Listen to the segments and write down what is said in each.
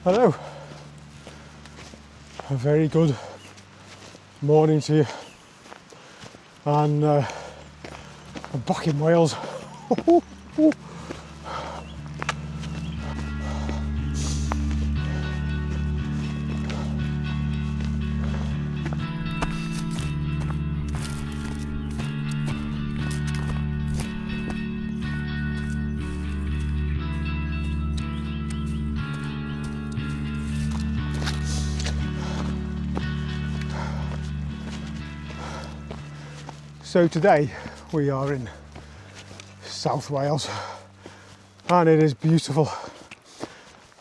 Hello, a very good morning to you, and I'm back in Wales. So today we are in South Wales and it is beautiful.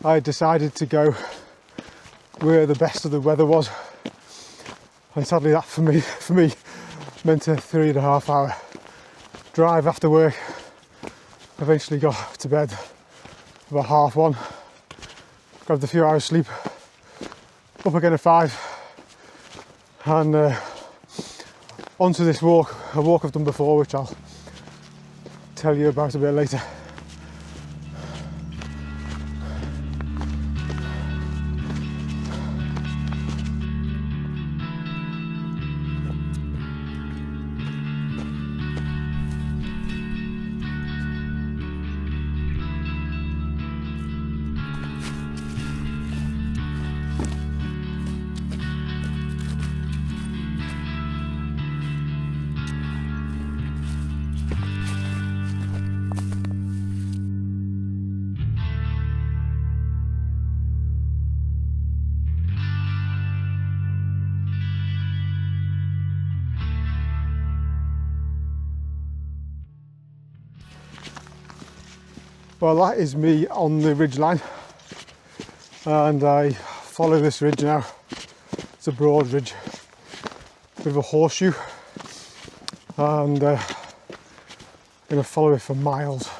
I decided to go where the best of the weather was, and sadly that for me meant a 3.5 hour drive after work. Eventually got to bed about 1:30, grabbed a few hours sleep, up again at 5, and onto this walk, a walk I've done before, which I'll tell you about a bit later. Well, that is me on the ridge line, and I follow this ridge now. It's a broad ridge with a horseshoe, and I'm going to follow it for miles.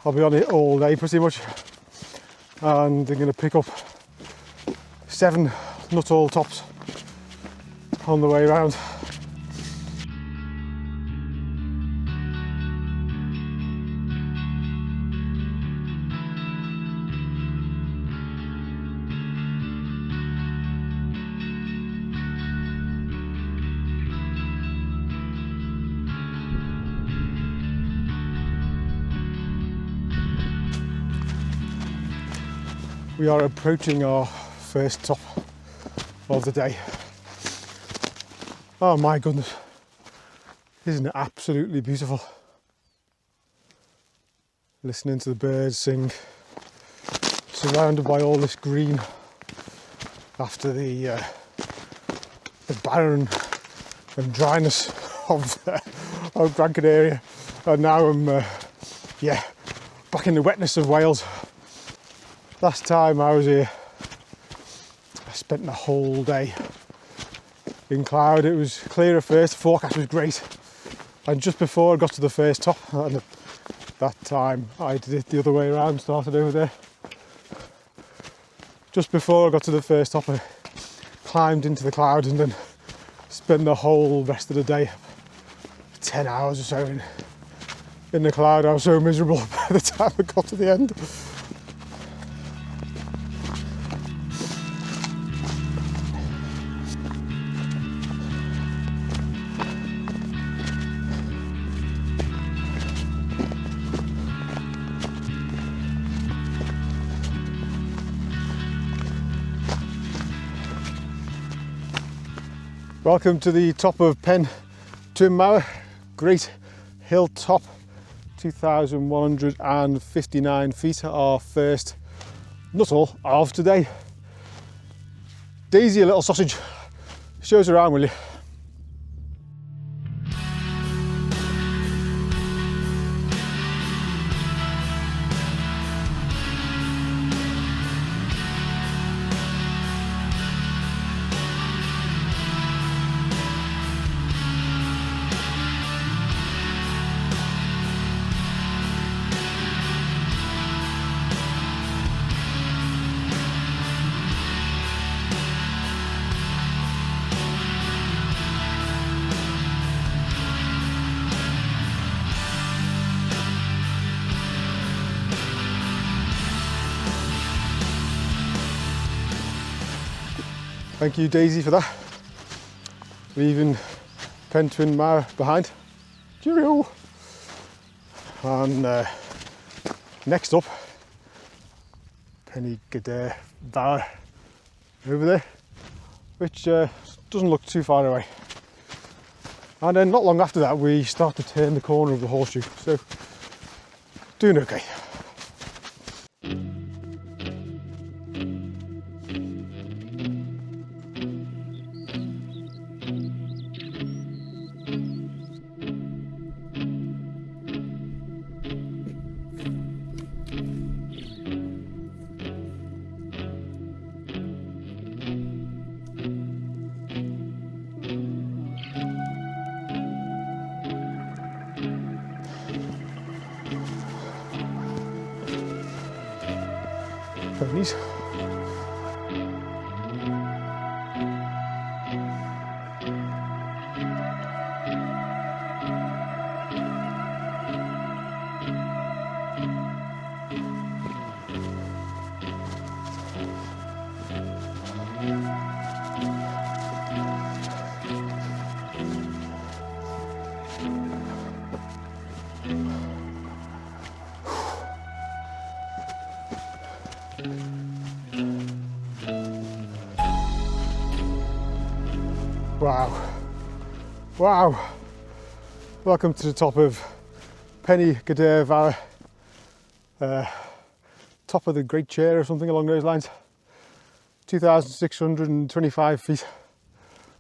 I'll be on it all day pretty much, and I'm going to pick up 7 Nuttall tops on the way around. We are approaching our first top of the day. Oh my goodness, isn't it absolutely beautiful? Listening to the birds sing, surrounded by all this green after the barren and dryness of Gran Canaria, and now I'm back in the wetness of Wales. Last time I was here, I spent the whole day in cloud. It was clear at first, the forecast was great, and just before I got to the first top, and that time I did it the other way around, started over there. Just before I got to the first top, I climbed into the cloud and then spent the whole rest of the day, 10 hours or so in the cloud. I was so miserable by the time I got to the end. Welcome to the top of Pen Twin Mawr, great hilltop, 2,159 feet, our first Nuttall of today. Daisy, a little sausage, show us around, will you? Thank you, Daisy, for that. Leaving Pentwyn Mawr behind. Cheerio! And next up, Pen y Gadair Fawr over there, which doesn't look too far away. And then not long after that, we start to turn the corner of the horseshoe, so doing okay. Ponies. Wow, wow, welcome to the top of Pen y Gadair Fawr, top of the Great Chair or something along those lines, 2,625 feet.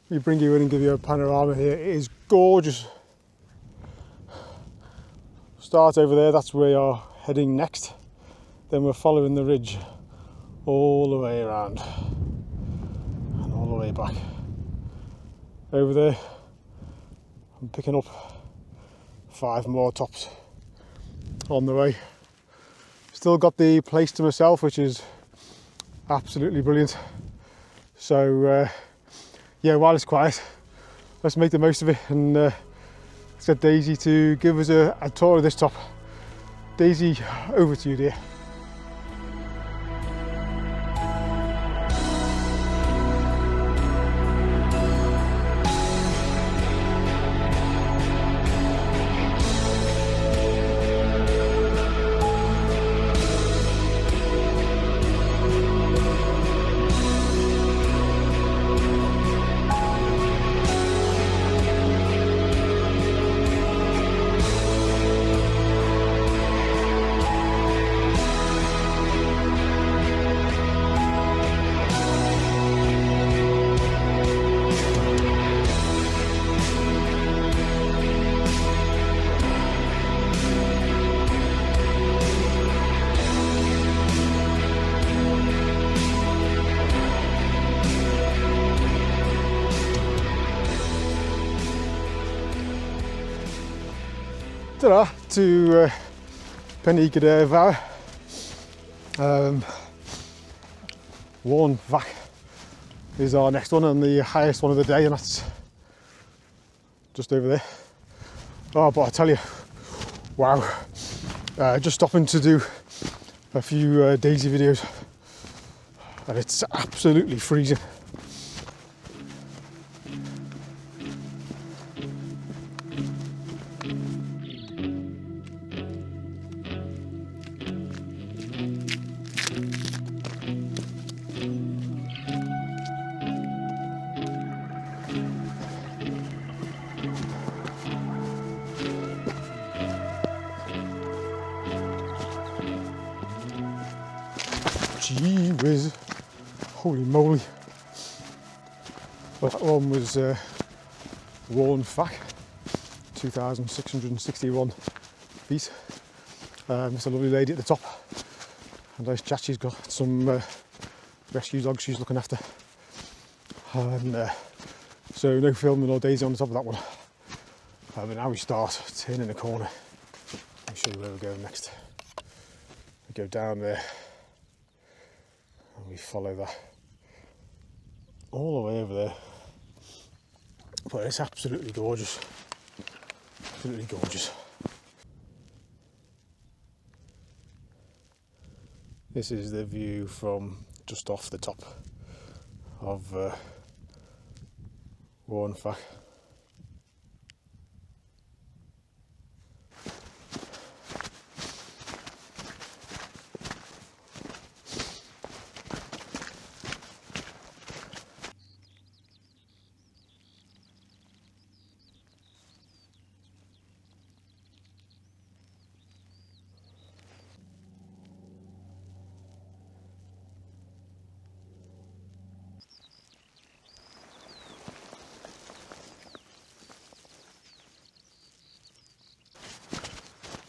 We bring you in and give you a panorama here. It is gorgeous. Start over there, that's where you're heading next, then we're following the ridge all the way around and all the way back. Over there, I'm picking up 5 more tops on the way. Still got the place to myself, which is absolutely brilliant. So yeah, while it's quiet, let's make the most of it and let's get Daisy to give us a tour of this top. Daisy, over to you, dear. Ta-ra to Pen y Gadair Fawr. Warn Vac is our next one and the highest one of the day, and that's just over there. Oh, but I tell you, wow, just stopping to do a few Daisy videos and it's absolutely freezing. Gee whiz, holy moly. Well, that one was Warn Vac, 2,661 feet. There's a lovely lady at the top, and nice chat. She's got some rescue dogs she's looking after. And so no filming or Daisy on the top of that one. But now we start turning the corner. Let me show you where we're going next. We go down there. And we follow that all the way over there, but it's absolutely gorgeous, absolutely gorgeous. This is the view from just off the top of Warnfach.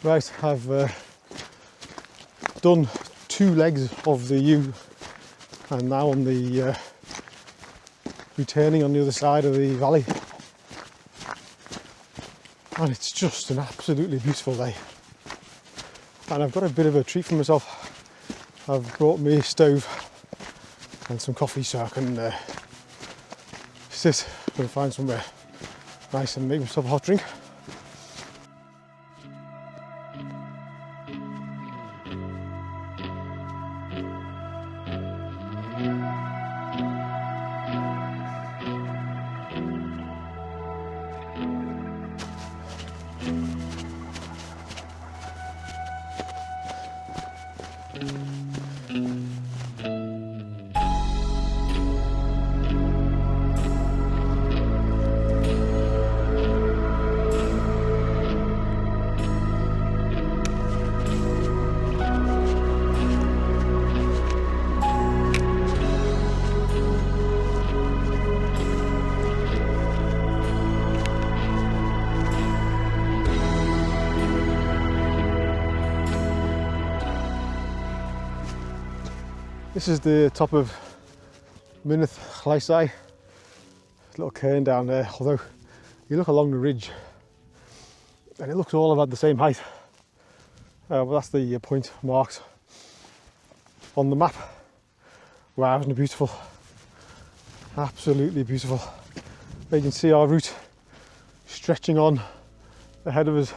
Right, I've done 2 legs of the U, and now on the returning on the other side of the valley, and it's just an absolutely beautiful day. And I've got a bit of a treat for myself. I've brought me a stove and some coffee so I can sit and find somewhere nice and make myself a hot drink. This is the top of Mynydd Llaesai. Little cairn down there, although you look along the ridge and it looks all about the same height. Well, that's the point marked on the map. Wow, isn't it beautiful? Absolutely beautiful. You can see our route stretching on ahead of us.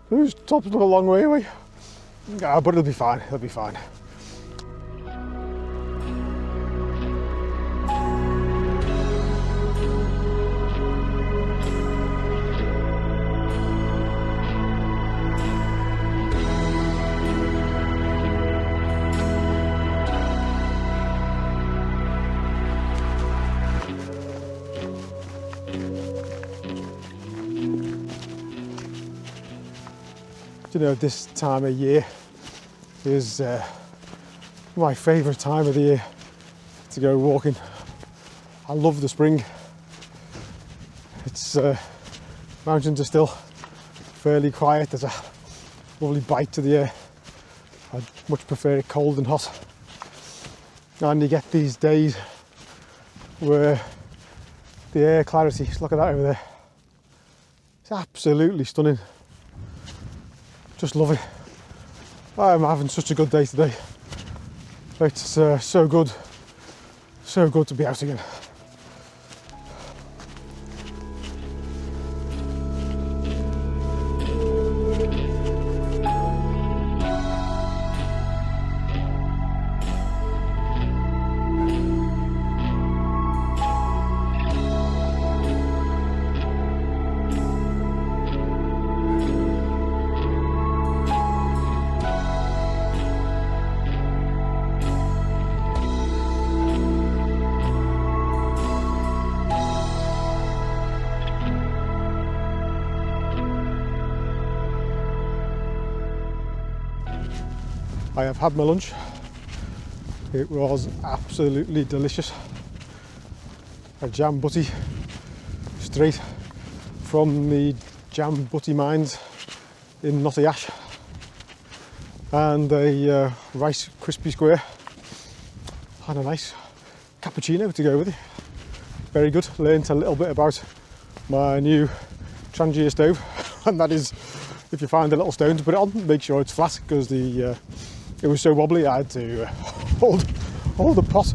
Those tops look a long way away. But it'll be fine, it'll be fine. You know, this time of year is my favourite time of the year to go walking. I love the spring. It's mountains are still fairly quiet. There's a lovely bite to the air. I much prefer it cold than hot. And you get these days where the air clarity, look at that over there. It's absolutely stunning. Just love it. I'm having such a good day today. It's so good to be out again. I have had my lunch. It was absolutely delicious. A jam butty straight from the jam butty mines in Knotty Ash, and a rice crispy square and a nice cappuccino to go with it. Very good. Learned a little bit about my new Trangia stove, and that is, if you find a little stone to put it on, make sure it's flat, because it was so wobbly I had to hold the pot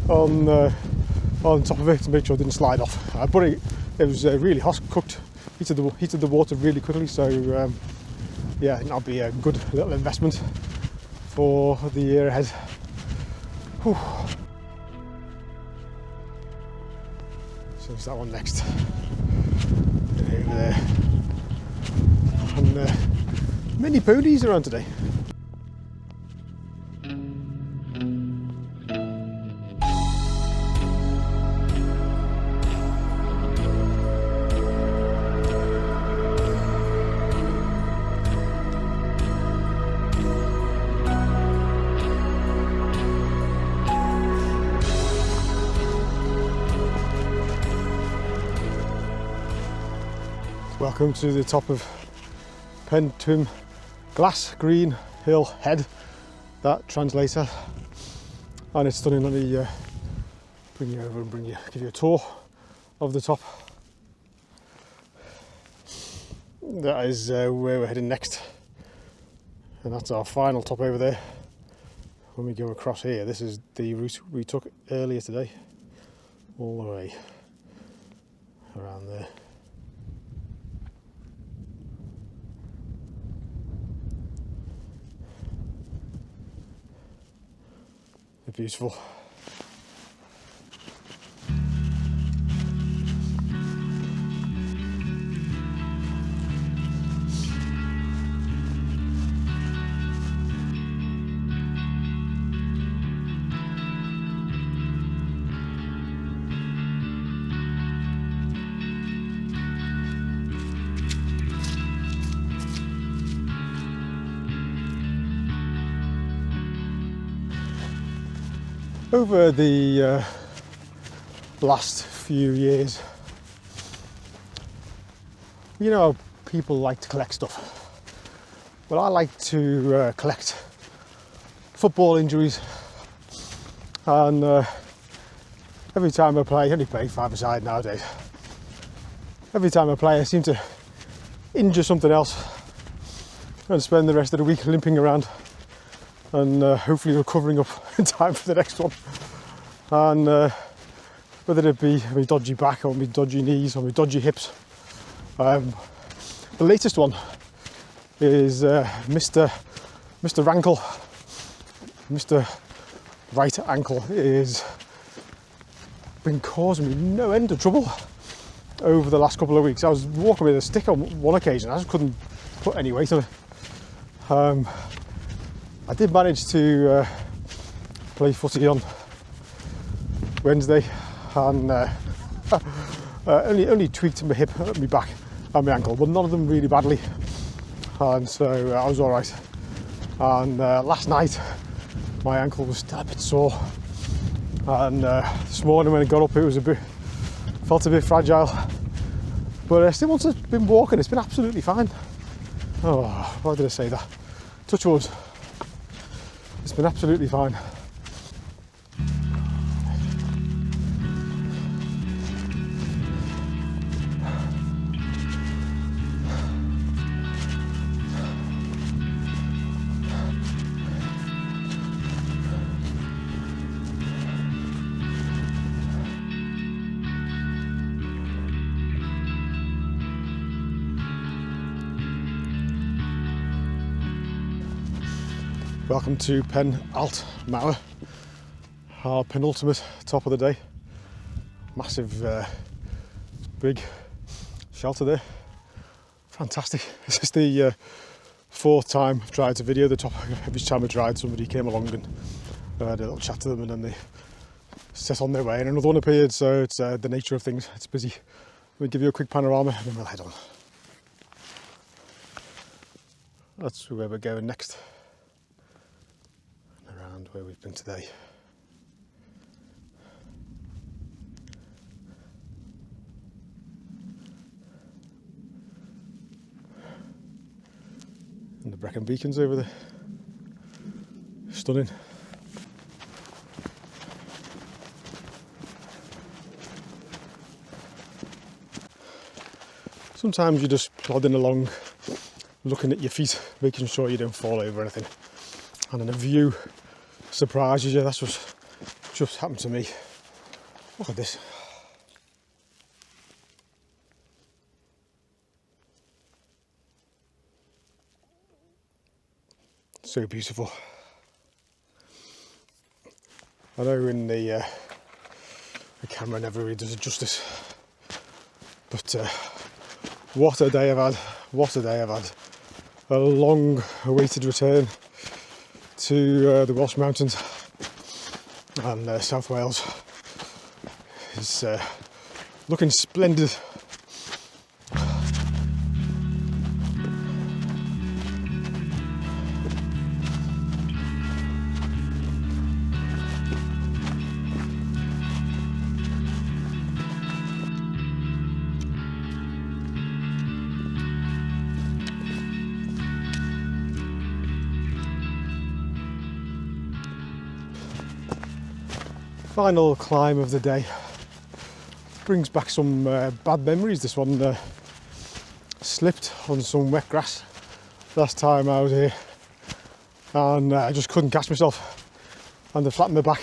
on top of it to make sure it didn't slide off. But it was really hot, cooked, heated the water really quickly, so yeah, that'll be a good little investment for the year ahead. Whew. So there's that one next. And over there. And many ponies around today. Welcome to the top of Pen Twm Glass Green Hill Head, that translator, and it's stunning. Let me bring you over and give you a tour of the top. That is where we're heading next, and that's our final top over there. When we go across here, this is the route we took earlier today, all the way around there. Beautiful. Over the last few years, you know, people like to collect stuff. Well, I like to collect football injuries, and every time I play, I only play 5-a-side nowadays. Every time I play, I seem to injure something else and spend the rest of the week limping around and hopefully recovering up in time for the next one. And whether it be my dodgy back or my dodgy knees or my dodgy hips. The latest one is Mr. Ankle. Mr. Right Ankle is been causing me no end of trouble over the last couple of weeks. I was walking with a stick on one occasion, I just couldn't put any weight on it. I did manage to play footy on Wednesday, and only tweaked my hip, my back and my ankle, but none of them really badly, and so I was all right. And last night my ankle was still a bit sore, and this morning when I got up it felt a bit fragile, but still once I've been walking it's been absolutely fine. Oh, why did I say that? Touch wood. It's been absolutely fine. Welcome to Pen Alt Mawr, our penultimate top of the day. Massive big shelter there. Fantastic. This is the fourth time I've tried to video the top. Every time I tried, somebody came along and I had a little chat to them, and then they set on their way and another one appeared, so it's the nature of things. It's busy. We'll give you a quick panorama and then we'll head on. That's where we're going next. Where we've been today. And the Brecon Beacons over there. Stunning. Sometimes you're just plodding along, looking at your feet, making sure you don't fall over anything. And then a view surprises you. That's what's just happened to me. Look at this. So beautiful. I know in the camera never really does it justice, But what a day I've had, what a day I've had. A long awaited return to the Welsh Mountains, and South Wales is looking splendid. Final climb of the day. Brings back some bad memories. This one slipped on some wet grass last time I was here, and I just couldn't catch myself and I flattened my back.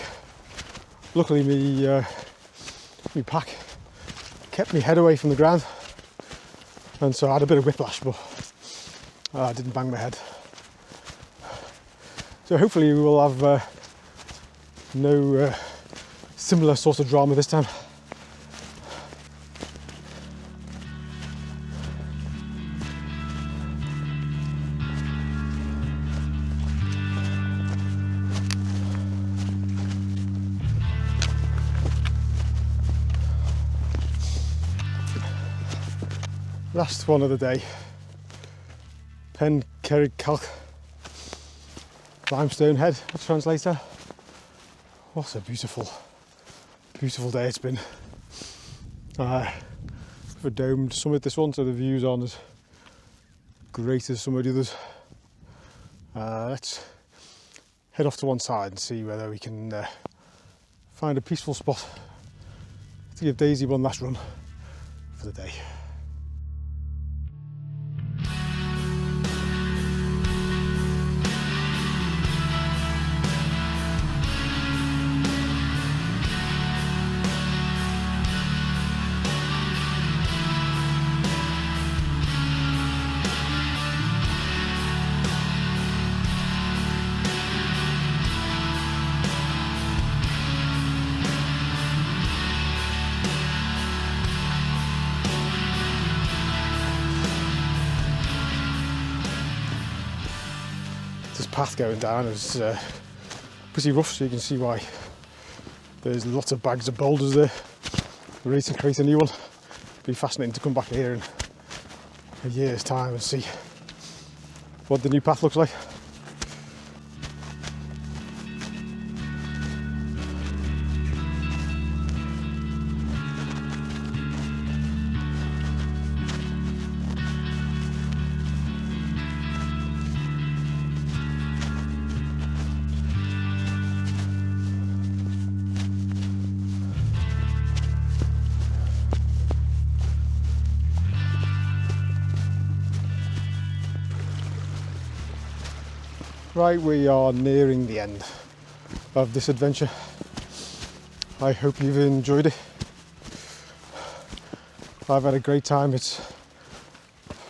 Luckily my pack kept my head away from the ground, and so I had a bit of whiplash, but I didn't bang my head. So hopefully we will have no similar sort of drama this time. Last one of the day, Pen Cerrig Calc, Limestone Head, a translator. What a beautiful day it's been. A domed summit this one, so the views aren't as great as some of the others. Let's head off to one side and see whether we can find a peaceful spot to give Daisy one last run for the day. This path going down is pretty rough, so you can see why there's lots of bags of boulders there. We're ready to create a new one. It'll be fascinating to come back here in a year's time and see what the new path looks like. Right, we are nearing the end of this adventure. I hope you've enjoyed it. I've had a great time. It's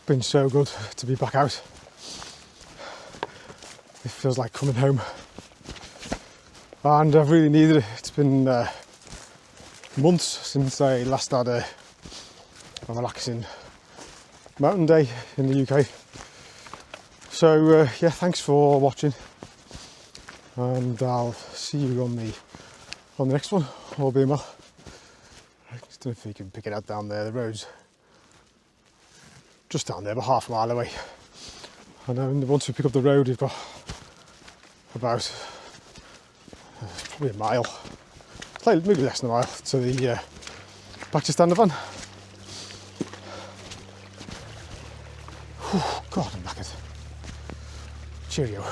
been so good to be back out. It feels like coming home, and I've really needed it. It's been months since I last had a relaxing mountain day in the UK. So yeah, thanks for watching, and I'll see you on the next one, all being well. I don't know if you can pick it out down there. The road's just down there, about half a mile away. And then once we pick up the road, we've got about probably a mile, maybe less than a mile, to the back to Standervan. God, I'm knackered. Cheerio.